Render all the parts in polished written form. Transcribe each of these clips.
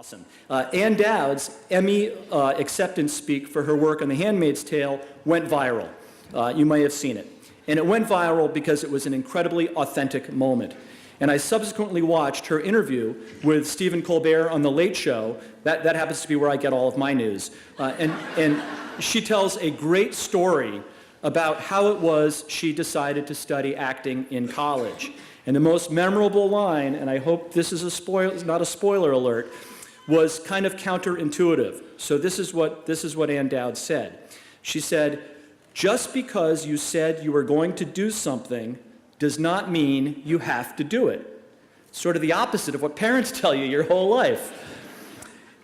Awesome. Ann Dowd's Emmy acceptance speak for her work on The Handmaid's Tale went viral. You may have seen it. And it went viral because it was an incredibly authentic moment. And I subsequently watched her interview with Stephen Colbert on The Late Show. That happens to be where I get all of my news. And she tells a great story about how it was she decided to study acting in college. And the most memorable line, and I hope this is not a spoiler alert, was kind of counterintuitive. So this is what Ann Dowd said. She said, "Just because you said you were going to do something does not mean you have to do it." Sort of the opposite of what parents tell you your whole life.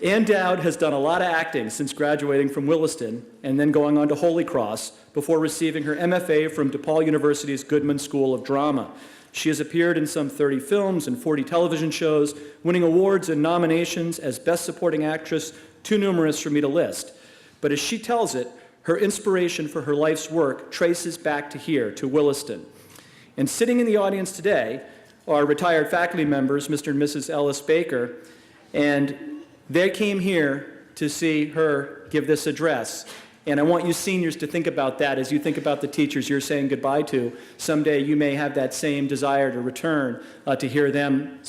Ann Dowd has done a lot of acting since graduating from Williston and then going on to Holy Cross before receiving her MFA from DePaul University's Goodman School of Drama. She has appeared in some 30 films and 40 television shows, winning awards and nominations as Best Supporting Actress, too numerous for me to list. But as she tells it, her inspiration for her life's work traces back to here, to Williston. And sitting in the audience today are retired faculty members, Mr. and Mrs. Ellis Baker, and they came here to see her give this address. And I want you seniors to think about that as you think about the teachers you're saying goodbye to. Someday you may have that same desire to return, to hear them.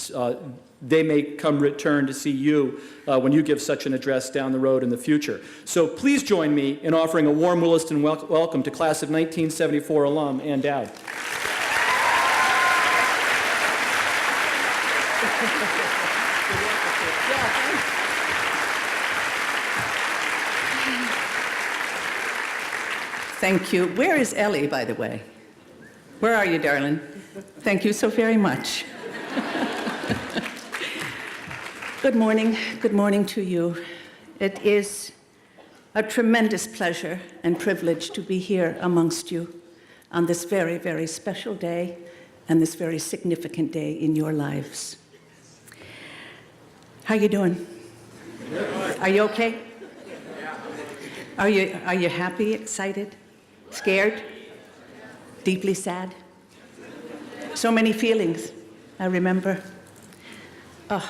They may come return to see you when you give such an address down the road in the future. So please join me in offering a warm Williston welcome to class of 1974 alum Ann Dowd. Thank you. Where is Ellie, by the way? Where are you, darling? Thank you so very much. Good morning to you. It is a tremendous pleasure and privilege to be here amongst you on this very, very special day and this very significant day in your lives. How you doing? Are you okay? Are you happy, excited, scared, deeply sad? So many feelings, I remember. Oh,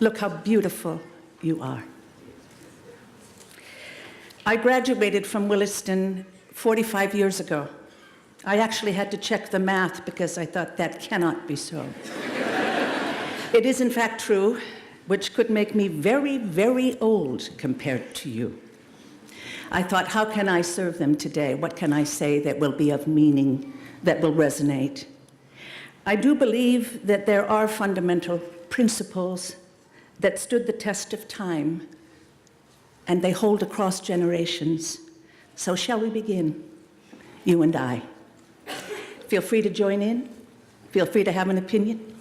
look how beautiful you are. I graduated from Williston 45 years ago. I actually had to check the math because I thought that cannot be so. It is in fact true, which could make me very, very old compared to you. I thought, how can I serve them today? What can I say that will be of meaning, that will resonate? I do believe that there are fundamental principles that stood the test of time, and they hold across generations. So shall we begin, you and I? Feel free to join in. Feel free to have an opinion.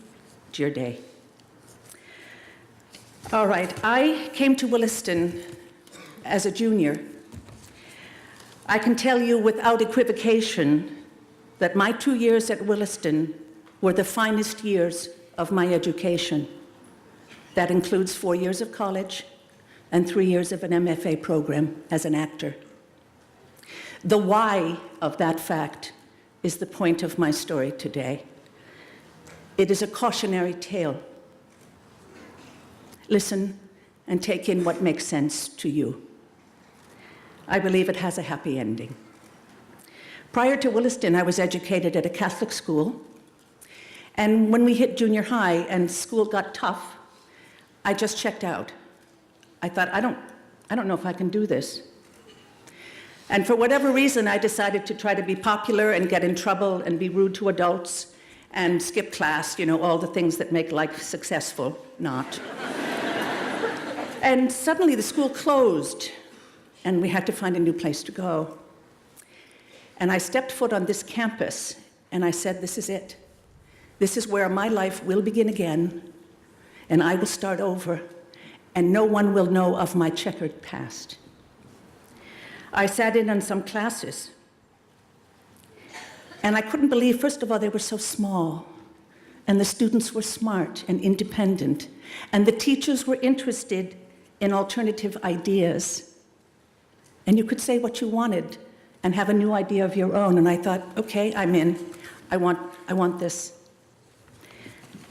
It's your day. All right, I came to Williston as a junior. I can tell you without equivocation that my 2 years at Williston were the finest years of my education. That includes 4 years of college and 3 years of an MFA program as an actor. The why of that fact is the point of my story today. It is a cautionary tale. Listen and take in what makes sense to you. I believe it has a happy ending. Prior to Williston, I was educated at a Catholic school. And when we hit junior high and school got tough, I just checked out. I thought, I don't know if I can do this. And for whatever reason, I decided to try to be popular and get in trouble and be rude to adults and skip class, you know, all the things that make life successful, not. And suddenly the school closed, and we had to find a new place to go. And I stepped foot on this campus, and I said, this is it. This is where my life will begin again, and I will start over, and no one will know of my checkered past. I sat in on some classes, and I couldn't believe, first of all, they were so small, and the students were smart and independent, and the teachers were interested in alternative ideas. And you could say what you wanted and have a new idea of your own. And I thought, okay, I'm in. I want this.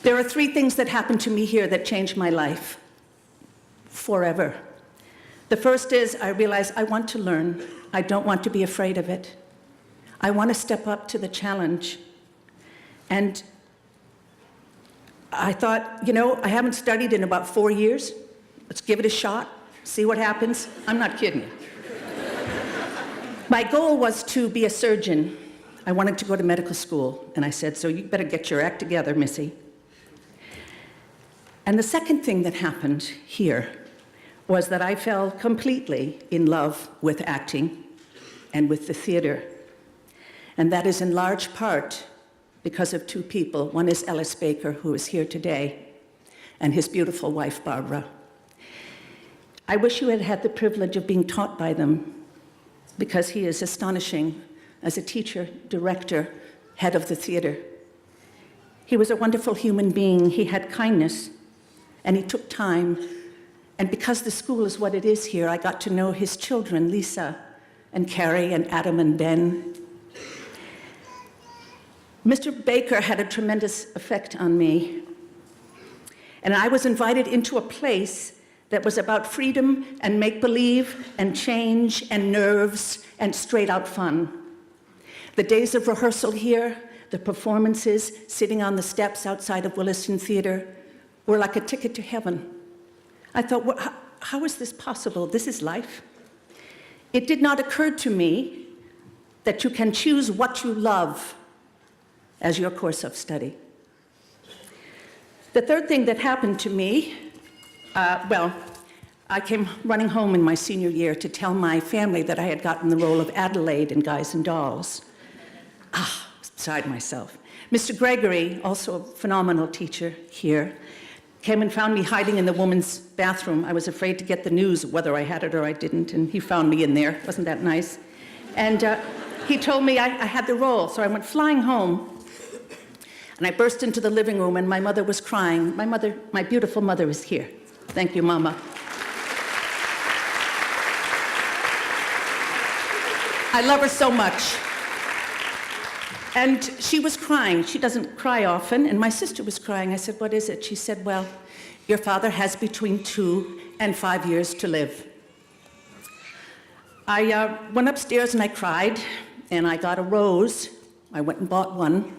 There are 3 things that happened to me here that changed my life. forever. The first is I realized I want to learn. I don't want to be afraid of it. I want to step up to the challenge. And I thought, I haven't studied in about 4 years. Let's give it a shot, see what happens. I'm not kidding you. My goal was to be a surgeon. I wanted to go to medical school. And I said, so you better get your act together, Missy. And the second thing that happened here was that I fell completely in love with acting and with the theater. And that is in large part because of two people. One is Ellis Baker, who is here today, and his beautiful wife, Barbara. I wish you had had the privilege of being taught by them, because he is astonishing as a teacher, director, head of the theater. He was a wonderful human being. He had kindness, and he took time. And because the school is what it is here, I got to know his children, Lisa and Carrie and Adam and Ben. Mr. Baker had a tremendous effect on me. And I was invited into a place that was about freedom and make-believe and change and nerves and straight-out fun. The days of rehearsal here, the performances, sitting on the steps outside of Williston Theater, were like a ticket to heaven. I thought, how is this possible? This is life. It did not occur to me that you can choose what you love as your course of study. The third thing that happened to me, I came running home in my senior year to tell my family that I had gotten the role of Adelaide in Guys and Dolls. Beside myself. Mr. Gregory, also a phenomenal teacher here, came and found me hiding in the woman's bathroom. I was afraid to get the news whether I had it or I didn't, and he found me in there. Wasn't that nice? And he told me I had the role, so I went flying home. And I burst into the living room, and my mother was crying. My beautiful mother is here. Thank you, Mama. I love her so much. And she was crying. She doesn't cry often, and my sister was crying. I said, what is it? She said, well, your father has between 2 and 5 years to live. I went upstairs and I cried, and I got a rose. I went and bought one.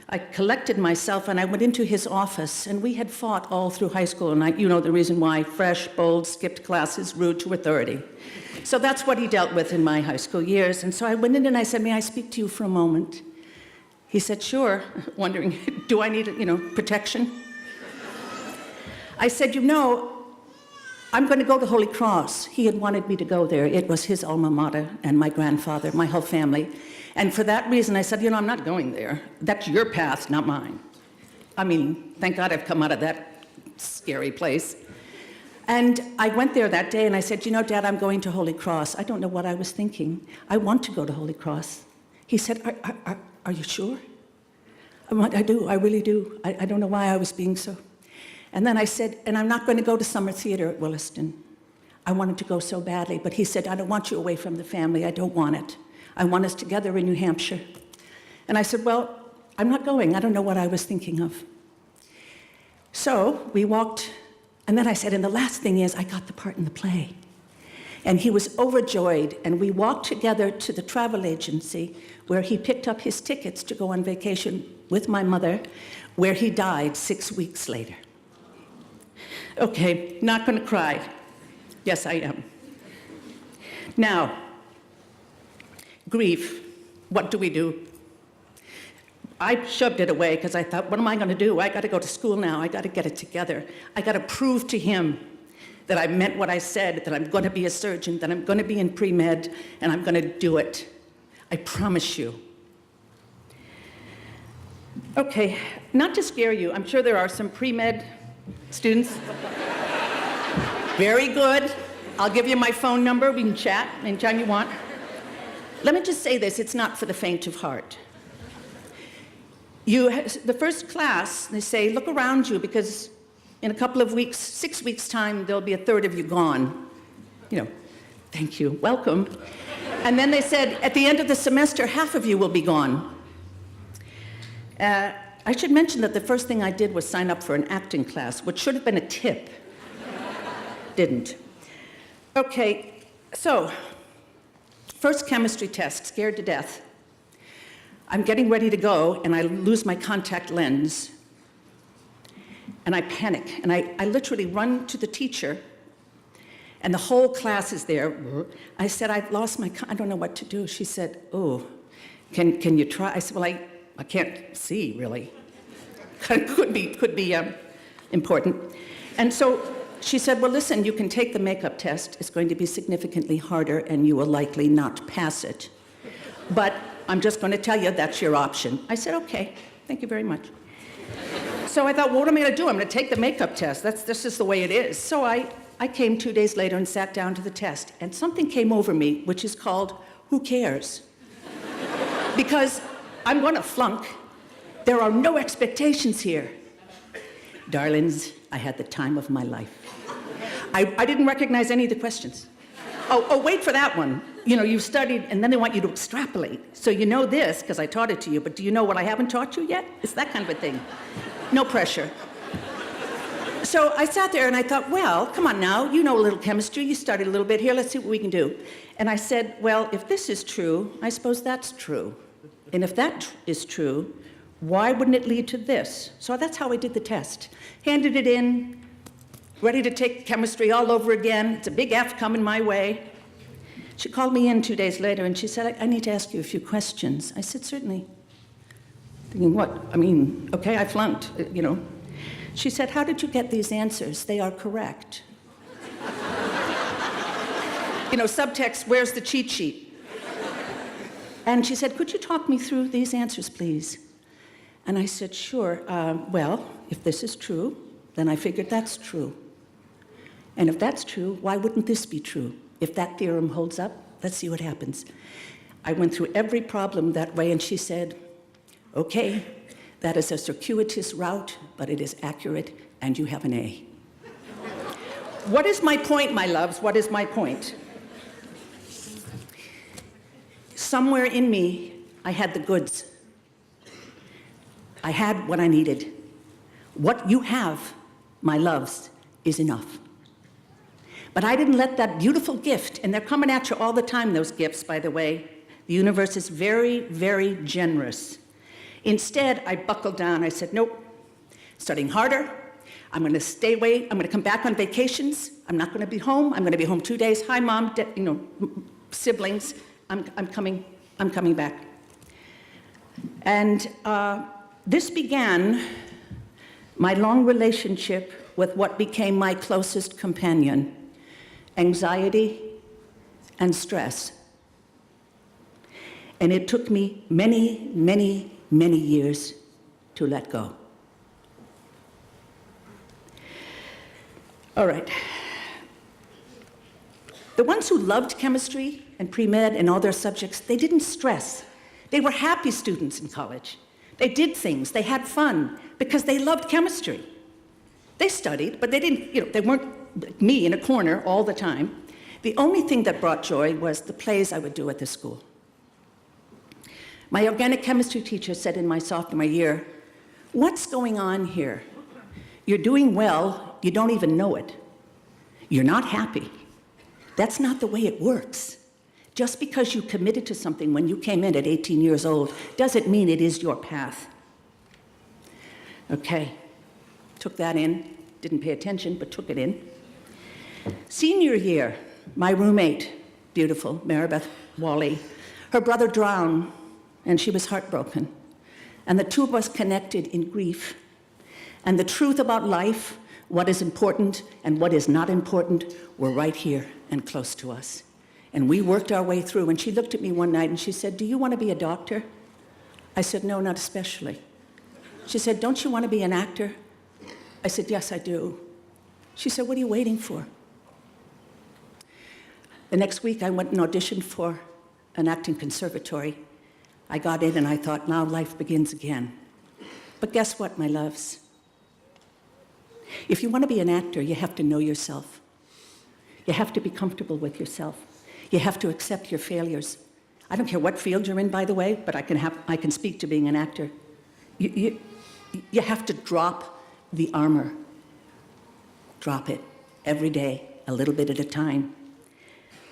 I collected myself, and I went into his office, and we had fought all through high school, and you know the reason why: fresh, bold, skipped classes, rude to authority. So that's what he dealt with in my high school years. And so I went in and I said, may I speak to you for a moment? He said, sure, wondering, do I need, protection? I said, I'm going to go to Holy Cross. He had wanted me to go there. It was his alma mater, and my grandfather, my whole family. And for that reason, I said, I'm not going there. That's your path, not mine. Thank God I've come out of that scary place. And I went there that day, and I said, Dad, I'm going to Holy Cross. I don't know what I was thinking. I want to go to Holy Cross. He said, are you sure? I do, I really do. I don't know why I was being so. And then I said, and I'm not going to go to summer theater at Williston. I wanted to go so badly, but he said, I don't want you away from the family. I don't want it. I want us together in New Hampshire. And I said, well, I'm not going. I don't know what I was thinking of. So we walked, and then I said, and the last thing is, I got the part in the play. And he was overjoyed, and we walked together to the travel agency where he picked up his tickets to go on vacation with my mother, where he died 6 weeks later. Okay, not going to cry. Yes, I am. Now, grief, what do we do? I shoved it away because I thought, what am I going to do? I got to go to school now. I got to get it together. I got to prove to him that I meant what I said, that I'm going to be a surgeon, that I'm going to be in pre-med, and I'm going to do it. I promise you. Okay, not to scare you, I'm sure there are some pre-med students. Very good. I'll give you my phone number. We can chat anytime you want. Let me just say this, it's not for the faint of heart. The first class, they say, look around you, because in a couple of weeks, 6 weeks' time, there'll be a third of you gone. Thank you, welcome. And then they said, at the end of the semester, half of you will be gone. I should mention that the first thing I did was sign up for an acting class, which should have been a tip. didn't. Okay, so first chemistry test, scared to death. I'm getting ready to go, and I lose my contact lens. And I panic, and I literally run to the teacher, and the whole class is there. I said, I've lost my, I don't know what to do. She said, oh, can you try? I said, well, I can't see, really. could be important. And so she said, well, listen, you can take the makeup test. It's going to be significantly harder, and you will likely not pass it. But I'm just going to tell you that's your option. I said, okay, thank you very much. So I thought, well, what am I going to do? I'm going to take the makeup test. This is the way it is. So I came 2 days later and sat down to the test, and something came over me, which is called, who cares? Because I'm going to flunk. There are no expectations here. Darlings, I had the time of my life. I didn't recognize any of the questions. Oh, wait for that one. You know, you've studied, and then they want you to extrapolate. So you know this, because I taught it to you, but do you know what I haven't taught you yet? It's that kind of a thing. No pressure. So I sat there and I thought, well, come on now, you know a little chemistry, you studied a little bit here, let's see what we can do. And I said, well, if this is true, I suppose that's true. And if that is true, why wouldn't it lead to this? So that's how I did the test. Handed it in, ready to take chemistry all over again. It's a big F coming my way. She called me in 2 days later and she said, I need to ask you a few questions. I said, certainly. Thinking, what? I mean, okay, I flunked, you know. She said, how did you get these answers? They are correct. You know, subtext, where's the cheat sheet? And she said, could you talk me through these answers, please? And I said, sure. Well, if this is true, then I figured that's true. And if that's true, why wouldn't this be true? If that theorem holds up, let's see what happens. I went through every problem that way, and she said, okay, that is a circuitous route, but it is accurate, and you have an A. What is my point, my loves? What is my point? Somewhere in me, I had the goods. I had what I needed. What you have, my loves, is enough. But I didn't let that beautiful gift, and they're coming at you all the time, those gifts, by the way. The universe is very, very generous. Instead, I buckled down. I said, nope, studying harder. I'm going to stay away. I'm going to come back on vacations. I'm not going to be home. I'm going to be home 2 days. Hi, Mom, you know, siblings. I'm coming back. And this began my long relationship with what became my closest companion, anxiety and stress. And it took me many, many, many years to let go. All right. The ones who loved chemistry and pre-med and all their subjects, they didn't stress. They were happy students in college. They did things, they had fun, because they loved chemistry. They studied, but they didn't, you know, they weren't like me in a corner all the time. The only thing that brought joy was the plays I would do at the school. My organic chemistry teacher said in my sophomore year, what's going on here? You're doing well, you don't even know it. You're not happy. That's not the way it works. Just because you committed to something when you came in at 18 years old doesn't mean it is your path. Okay, took that in, didn't pay attention, but took it in. Senior year, my roommate, beautiful, Maribeth Wally, her brother drowned, and she was heartbroken. And the two of us connected in grief. And the truth about life, what is important and what is not important, were right here and close to us. And we worked our way through. And she looked at me one night and she said, do you want to be a doctor? I said, no, not especially. She said, don't you want to be an actor? I said, yes, I do. She said, what are you waiting for? The next week, I went and auditioned for an acting conservatory. I got in and I thought, now life begins again. But guess what, my loves? If you want to be an actor, you have to know yourself. You have to be comfortable with yourself. You have to accept your failures. I don't care what field you're in, by the way, but I can speak to being an actor. You have to drop the armor. Drop it every day, a little bit at a time.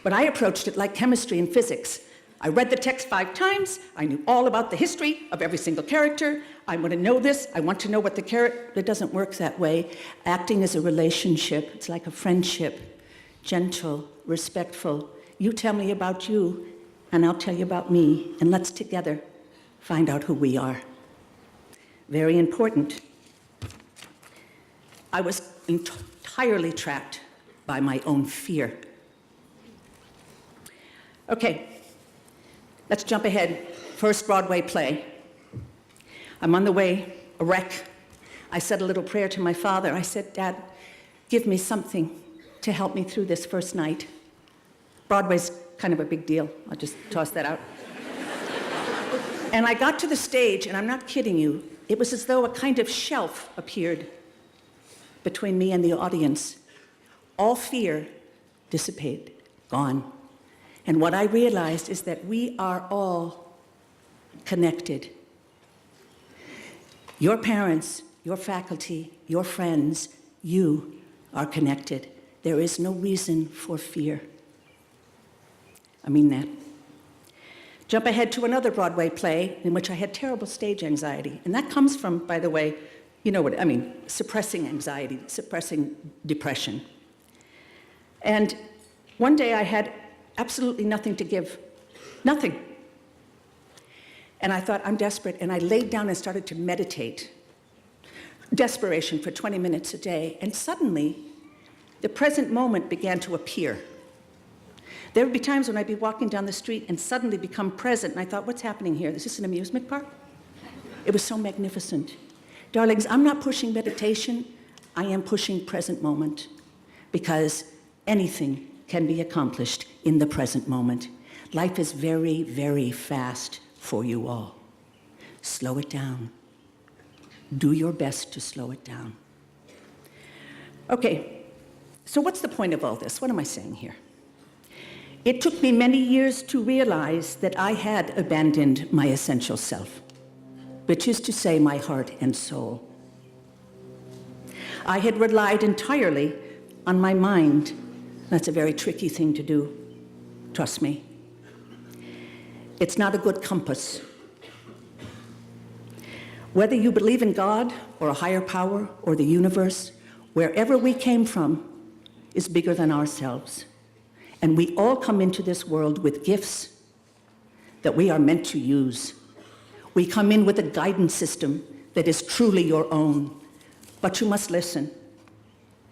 But I approached it like chemistry and physics. I read the text 5 times. I knew all about the history of every single character. I want to know this. I want to know what the character... It doesn't work that way. Acting is a relationship. It's like a friendship. Gentle, respectful. You tell me about you, and I'll tell you about me, and let's together find out who we are. Very important. I was entirely trapped by my own fear. Okay, let's jump ahead. First Broadway play. I'm on the way, a wreck. I said a little prayer to my father. I said, Dad, give me something to help me through this first night. Broadway's kind of a big deal. I'll just toss that out. And I got to the stage, and I'm not kidding you, it was as though a kind of shelf appeared between me and the audience. All fear dissipated, gone. And what I realized is that we are all connected. Your parents, your faculty, your friends, you are connected. There is no reason for fear. I mean that. Jump ahead to another Broadway play in which I had terrible stage anxiety. And that comes from, by the way, you know what I mean, suppressing anxiety, suppressing depression. And one day I had absolutely nothing to give, nothing. And I thought, I'm desperate, and I laid down and started to meditate. Desperation for 20 minutes a day, and suddenly, the present moment began to appear. There would be times when I'd be walking down the street and suddenly become present, and I thought, what's happening here? Is this an amusement park? It was so magnificent. Darlings, I'm not pushing meditation, I am pushing present moment, because anything can be accomplished in the present moment. Life is very, very fast for you all. Slow it down. Do your best to slow it down. Okay, so what's the point of all this? What am I saying here? It took me many years to realize that I had abandoned my essential self, which is to say my heart and soul. I had relied entirely on my mind. That's a very tricky thing to do, trust me. It's not a good compass. Whether you believe in God or a higher power or the universe, wherever we came from is bigger than ourselves. And we all come into this world with gifts that we are meant to use. We come in with a guidance system that is truly your own. But you must listen.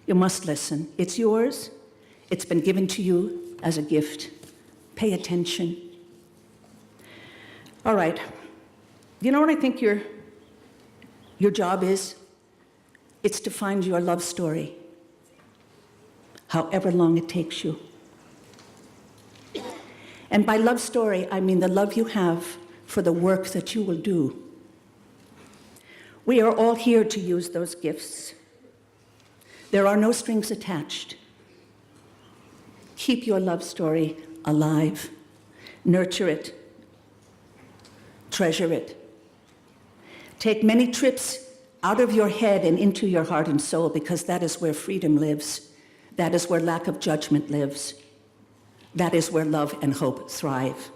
You must listen. It's yours. It's been given to you as a gift. Pay attention. All right. You know what I think your job is? It's to find your love story, however long it takes you. And by love story, I mean the love you have for the work that you will do. We are all here to use those gifts. There are no strings attached. Keep your love story alive. Nurture it. Treasure it. Take many trips out of your head and into your heart and soul, because that is where freedom lives. That is where lack of judgment lives. That is where love and hope thrive.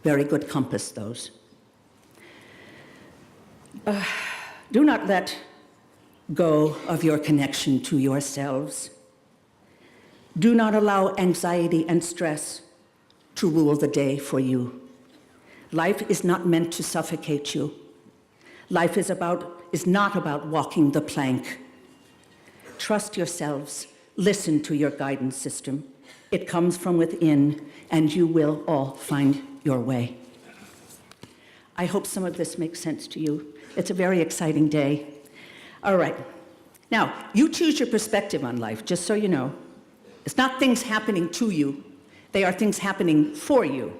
Very good compass, those. Do not let go of your connection to yourselves. Do not allow anxiety and stress to rule the day for you. Life is not meant to suffocate you. Life is not about walking the plank. Trust yourselves. Listen to your guidance system. It comes from within, and you will all find your way. I hope some of this makes sense to you. It's a very exciting day. All right. Now, you choose your perspective on life, just so you know. It's not things happening to you. They are things happening for you.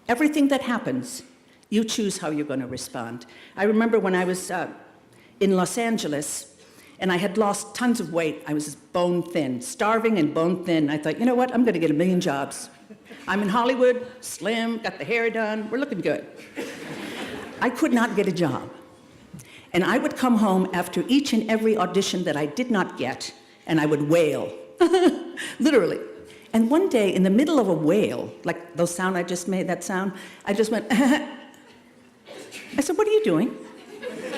Everything that happens, you choose how you're going to respond. I remember when I was in Los Angeles, and I had lost tons of weight. I was bone thin, starving and bone thin. I thought, you know what? I'm going to get 1 million jobs. I'm in Hollywood, slim, got the hair done. We're looking good. I could not get a job. And I would come home after each and every audition that I did not get, and I would wail. Literally. And one day, in the middle of a wail, like those sound I just made, that sound, I just went, I said, what are you doing?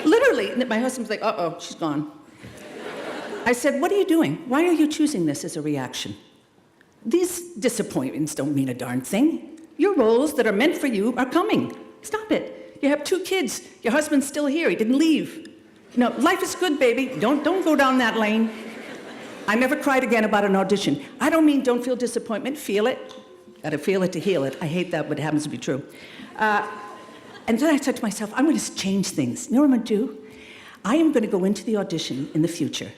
Literally. And my husband's like, uh-oh, she's gone. I said, what are you doing? Why are you choosing this as a reaction? These disappointments don't mean a darn thing. Your roles that are meant for you are coming. Stop it. You have 2 kids. Your husband's still here. He didn't leave. No, life is good, baby. Don't go down that lane. I never cried again about an audition. I don't mean don't feel disappointment. Feel it. Gotta feel it to heal it. I hate that, but it happens to be true. And then I said to myself, I'm going to change things. You know what I'm going to do? I am going to go into the audition in the future,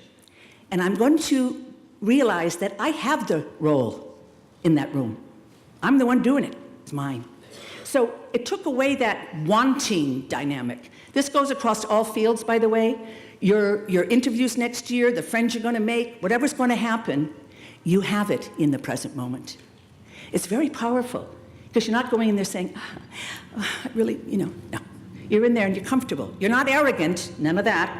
and I'm going to realize that I have the role in that room. I'm the one doing it. It's mine. So it took away that wanting dynamic. This goes across all fields, by the way. Your interviews next year, the friends you're going to make, whatever's going to happen, you have it in the present moment. It's very powerful, because you're not going in there saying, really, no. You're in there and you're comfortable. You're not arrogant, none of that.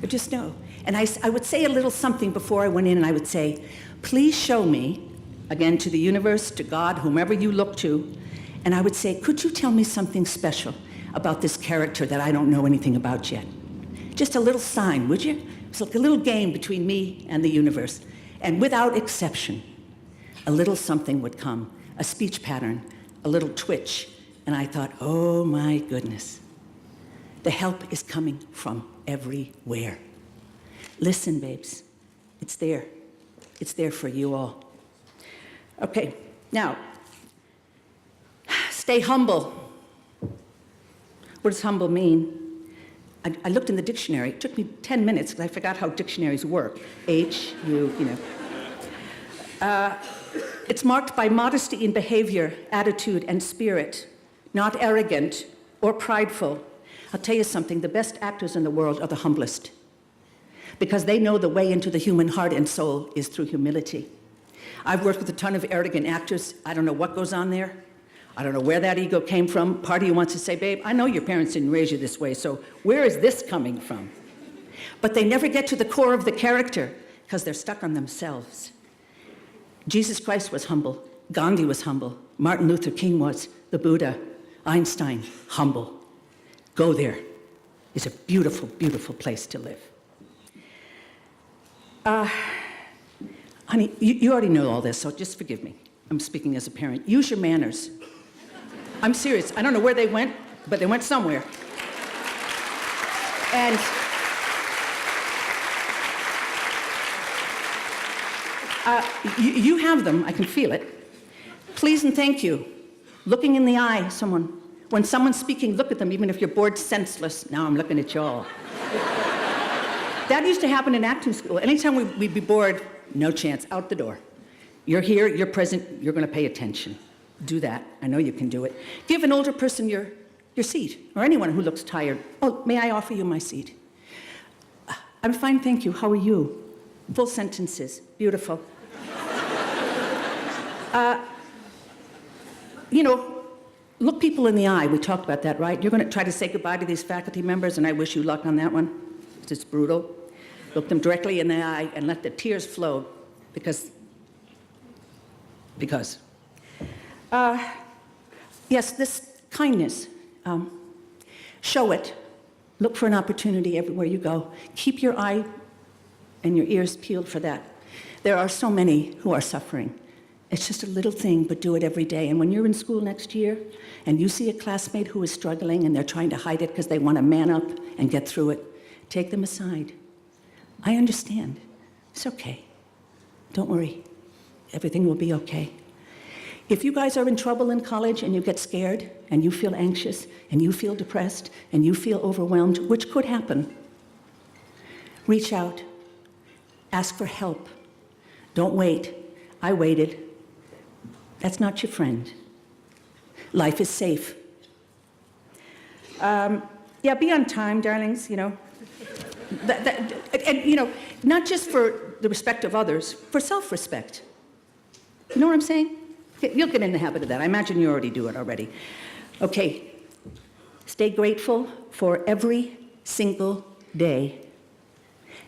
You just know. And I would say a little something before I went in, and I would say, please show me, again, to the universe, to God, whomever you look to, and I would say, could you tell me something special about this character that I don't know anything about yet? Just a little sign, would you? It's like a little game between me and the universe. And without exception, a little something would come, a speech pattern, a little twitch. And I thought, oh my goodness, the help is coming from everywhere. Listen, babes, it's there. It's there for you all. Okay, now, stay humble. What does humble mean? I looked in the dictionary. It took me 10 minutes because I forgot how dictionaries work. It's marked by modesty in behavior, attitude, and spirit, not arrogant or prideful. I'll tell you something, the best actors in the world are the humblest, because they know the way into the human heart and soul is through humility. I've worked with a ton of arrogant actors. I don't know what goes on there. I don't know where that ego came from. Part of you wants to say, babe, I know your parents didn't raise you this way, so where is this coming from? But they never get to the core of the character because they're stuck on themselves. Jesus Christ was humble. Gandhi was humble. Martin Luther King was. The Buddha. Einstein, humble. Go there. It's a beautiful, beautiful place to live. Honey, you already know all this, so just forgive me. I'm speaking as a parent. Use your manners. I'm serious. I don't know where they went, but they went somewhere. And you have them. I can feel it. Please and thank you. Looking in the eye, someone. When someone's speaking, look at them, even if you're bored senseless. Now I'm looking at y'all. That used to happen in acting school. Anytime we'd be bored, no chance, out the door. You're here, you're present, you're going to pay attention. Do that. I know you can do it. Give an older person your seat, or anyone who looks tired. Oh, may I offer you my seat? I'm fine, thank you. How are you? Full sentences. Beautiful. Look people in the eye. We talked about that, right? You're going to try to say goodbye to these faculty members, and I wish you luck on that one. It's brutal. Look them directly in the eye and let the tears flow, because. Yes, this kindness, show it. Look for an opportunity everywhere you go. Keep your eye and your ears peeled for that. There are so many who are suffering. It's just a little thing, but do it every day. And when you're in school next year and you see a classmate who is struggling and they're trying to hide it because they want to man up and get through it, take them aside. I understand. It's okay. Don't worry. Everything will be okay. If you guys are in trouble in college and you get scared and you feel anxious and you feel depressed and you feel overwhelmed, which could happen, reach out. Ask for help. Don't wait. I waited. That's not your friend. Life is safe. Be on time, darlings, And, not just for the respect of others, for self-respect. You know what I'm saying? You'll get in the habit of that. I imagine you already do it already. Okay. Stay grateful for every single day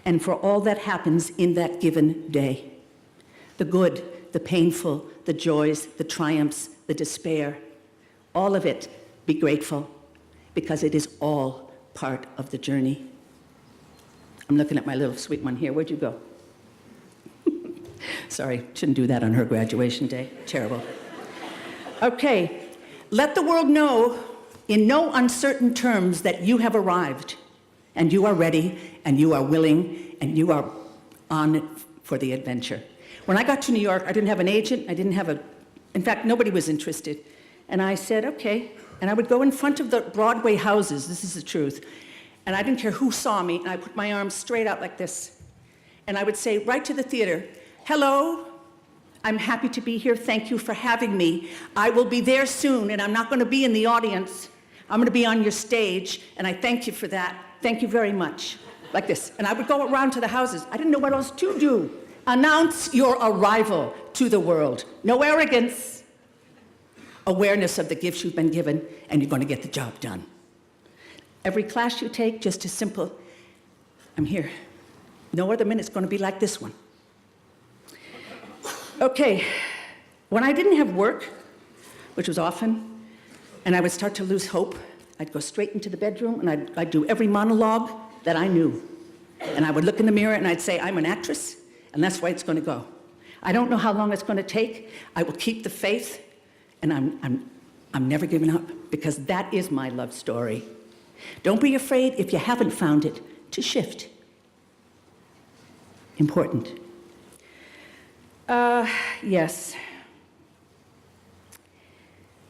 and for all that happens in that given day. The good, the painful, the joys, the triumphs, the despair. All of it, be grateful, because it is all part of the journey. I'm looking at my little sweet one here. Where'd you go? Sorry, shouldn't do that on her graduation day. Terrible. Okay, let the world know in no uncertain terms that you have arrived, and you are ready, and you are willing, and you are on for the adventure. When I got to New York, I didn't have an agent, in fact, nobody was interested. And I said, okay. And I would go in front of the Broadway houses, this is the truth, and I didn't care who saw me, and I put my arms straight out like this. And I would say, right to the theater, hello, I'm happy to be here, thank you for having me. I will be there soon, and I'm not going to be in the audience. I'm going to be on your stage, and I thank you for that. Thank you very much. Like this. And I would go around to the houses. I didn't know what else to do. Announce your arrival to the world. No arrogance. Awareness of the gifts you've been given, and you're going to get the job done. Every class you take, just as simple, I'm here. No other minute's going to be like this one. Okay, when I didn't have work, which was often, and I would start to lose hope, I'd go straight into the bedroom and I'd do every monologue that I knew. And I would look in the mirror and I'd say, I'm an actress, and that's why it's going to go. I don't know how long it's going to take. I will keep the faith, and I'm never giving up, because that is my love story. Don't be afraid, if you haven't found it, to shift. Important. Yes.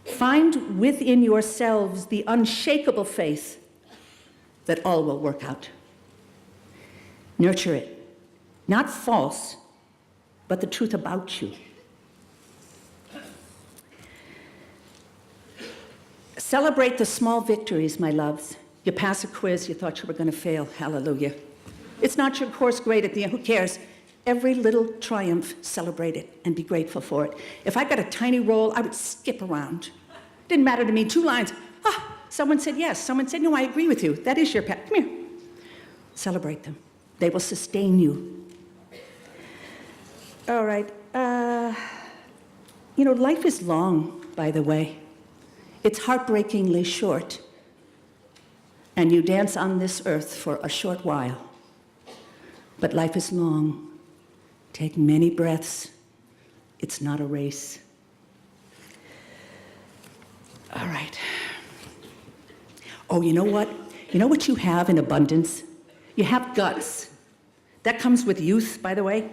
Find within yourselves the unshakable faith that all will work out. Nurture it. Not false, but the truth about you. Celebrate the small victories, my loves. You pass a quiz, you thought you were going to fail. Hallelujah. It's not your course grade at the end. Who cares? Every little triumph, celebrate it and be grateful for it. If I got a tiny role, I would skip around. Didn't matter to me. 2 lines. Someone said yes. Someone said no, I agree with you. That is your path. Come here. Celebrate them. They will sustain you. All right. Life is long, by the way. It's heartbreakingly short. And you dance on this earth for a short while. But life is long. Take many breaths. It's not a race. All right. Oh, you know what? You know what you have in abundance? You have guts. That comes with youth, by the way.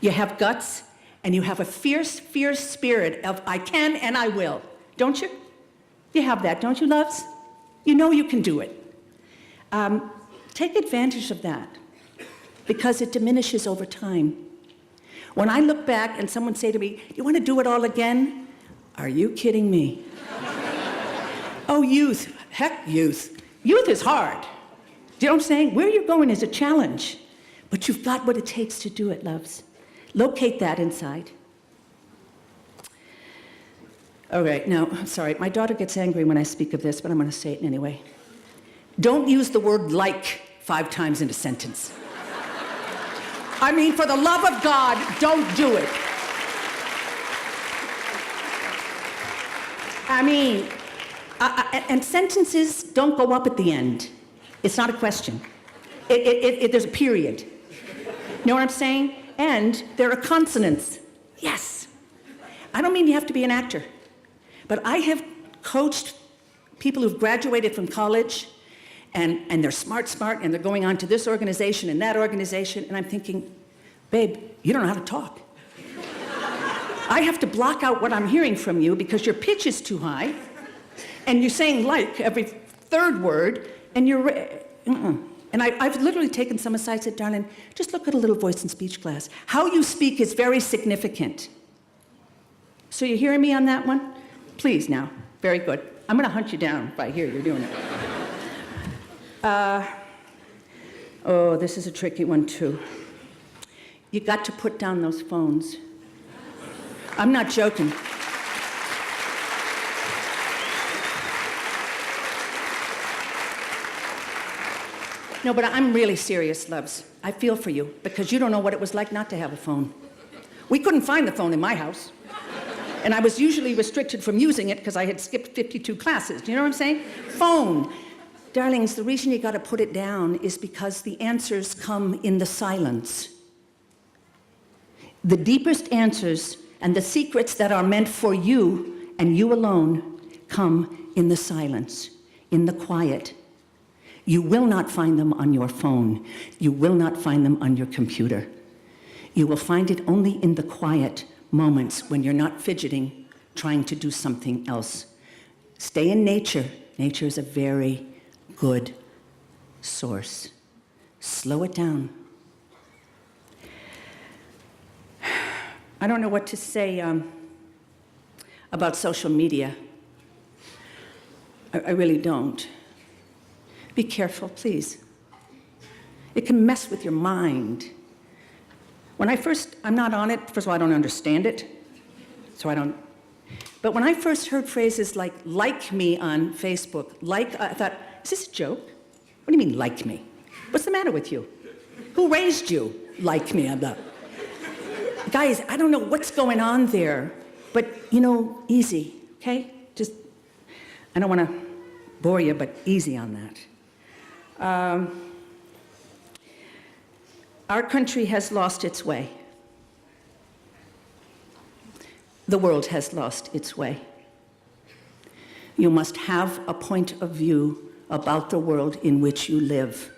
You have guts, and you have a fierce, fierce spirit of I can and I will. Don't you? You have that, don't you, loves? You know you can do it. Take advantage of that, because it diminishes over time. When I look back and someone say to me, you want to do it all again? Are you kidding me? Oh, youth. Heck, youth. Youth is hard. Do you know what I'm saying? Where you're going is a challenge. But you've got what it takes to do it, loves. Locate that inside. All right, now, I'm sorry. My daughter gets angry when I speak of this, but I'm going to say it anyway. Don't use the word like 5 times in a sentence. I mean, for the love of God, don't do it. I mean, and sentences don't go up at the end. It's not a question. There's a period. You know what I'm saying? And there are consonants. Yes. I don't mean you have to be an actor, but I have coached people who've graduated from college, and they're smart, and they're going on to this organization and that organization, and I'm thinking, babe, you don't know how to talk. I have to block out what I'm hearing from you because your pitch is too high, and you're saying like every 3rd word, and you're, And I've literally taken some aside and said, darling, just look at a little voice and speech class. How you speak is very significant. So you're hearing me on that one? Please now, very good. I'm gonna hunt you down if I hear you're doing it. Oh, this is a tricky one too. You got to put down those phones. I'm not joking. No, but I'm really serious, loves. I feel for you, because you don't know what it was like not to have a phone. We couldn't find the phone in my house. And I was usually restricted from using it because I had skipped 52 classes. Do you know what I'm saying? Phone. Darlings, the reason you got to put it down is because the answers come in the silence. The deepest answers and the secrets that are meant for you and you alone come in the silence, in the quiet. You will not find them on your phone. You will not find them on your computer. You will find it only in the quiet moments when you're not fidgeting, trying to do something else. Stay in nature. Nature is a very good source. Slow it down. I don't know what to say about social media. I really don't. Be careful, please. It can mess with your mind. I'm not on it. First of all, I don't understand it. But when I first heard phrases like me on Facebook, I thought, is this a joke? What do you mean, like me? What's the matter with you? Who raised you? Like me, Guys, I don't know what's going on there, but, easy, okay? I don't want to bore you, but easy on that. Our country has lost its way. The world has lost its way. You must have a point of view about the world in which you live.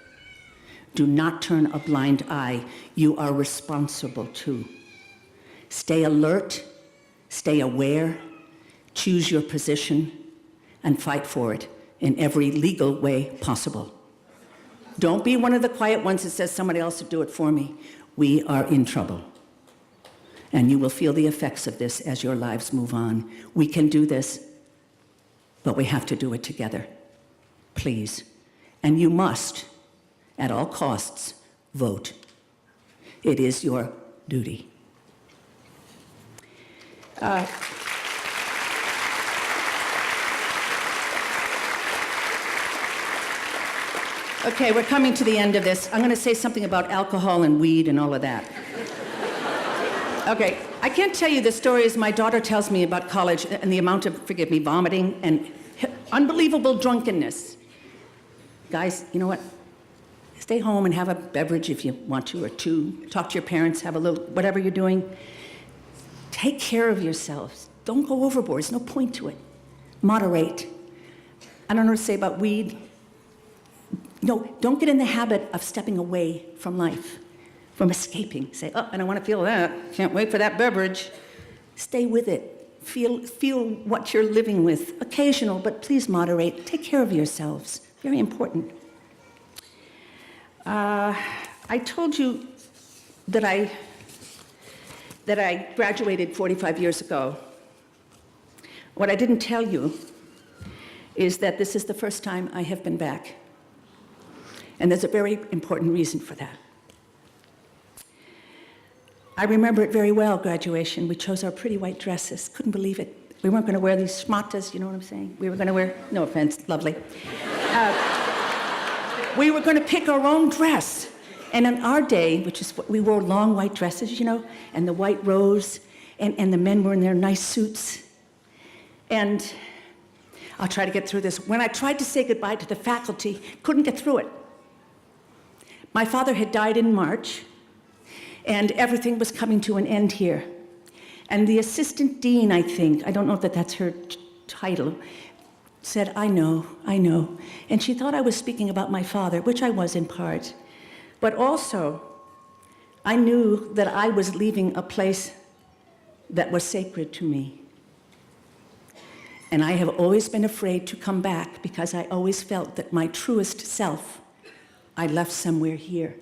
Do not turn a blind eye. You are responsible too. Stay alert, stay aware, choose your position, and fight for it in every legal way possible. Don't be one of the quiet ones that says somebody else will do it for me. We are in trouble. And you will feel the effects of this as your lives move on. We can do this, but we have to do it together. Please. And you must, at all costs, vote. It is your duty. Okay, we're coming to the end of this. I'm going to say something about alcohol and weed and all of that. Okay, I can't tell you the stories my daughter tells me about college and the amount of, forgive me, vomiting and unbelievable drunkenness. Guys, you know what? Stay home and have a beverage if you want to, or two. Talk to your parents, have a little, whatever you're doing. Take care of yourselves. Don't go overboard. There's no point to it. Moderate. I don't know what to say about weed. No, don't get in the habit of stepping away from life, from escaping. Say, oh, I don't want to feel that. Can't wait for that beverage. Stay with it. Feel what you're living with. Occasional, but please moderate. Take care of yourselves. Very important. I told you that I graduated 45 years ago. What I didn't tell you is that this is the first time I have been back. And there's a very important reason for that. I remember it very well, graduation. We chose our pretty white dresses. Couldn't believe it. We weren't going to wear these schmatas, you know what I'm saying? We were going to wear, no offense, lovely. We were going to pick our own dress. And in our day, which is what we wore long white dresses, and the white rose, and the men were in their nice suits. And I'll try to get through this. When I tried to say goodbye to the faculty, couldn't get through it. My father had died in March, and everything was coming to an end here. And the assistant dean, I think, I don't know if that's her title, said, I know. And she thought I was speaking about my father, which I was in part. But also, I knew that I was leaving a place that was sacred to me. And I have always been afraid to come back because I always felt that my truest self I left somewhere here.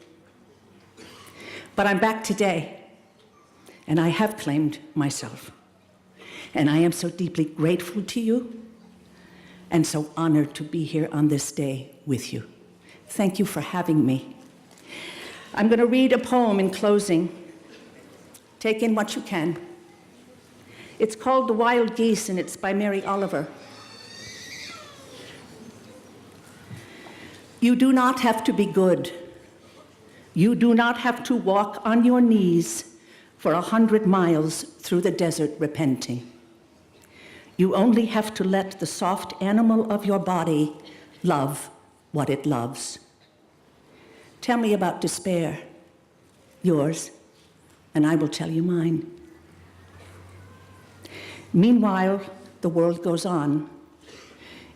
But I'm back today, and I have claimed myself. And I am so deeply grateful to you and so honored to be here on this day with you. Thank you for having me. I'm going to read a poem in closing. Take in what you can. It's called The Wild Geese, and it's by Mary Oliver. You do not have to be good. You do not have to walk on your knees for 100 miles through the desert repenting. You only have to let the soft animal of your body love what it loves. Tell me about despair, yours, and I will tell you mine. Meanwhile, the world goes on.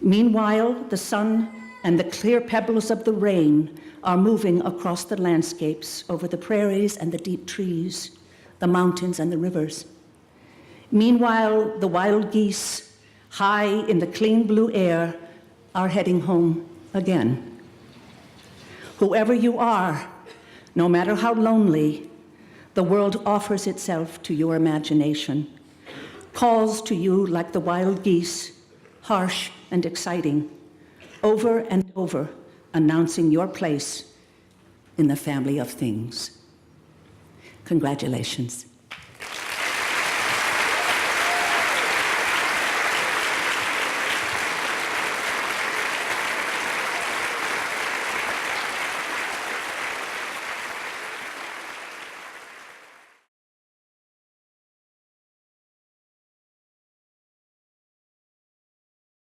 Meanwhile, the sun and the clear pebbles of the rain are moving across the landscapes, over the prairies and the deep trees, the mountains and the rivers. Meanwhile, the wild geese, high in the clean blue air, are heading home again. Whoever you are, no matter how lonely, the world offers itself to your imagination, calls to you like the wild geese, harsh and exciting, over and over, announcing your place in the family of things. Congratulations.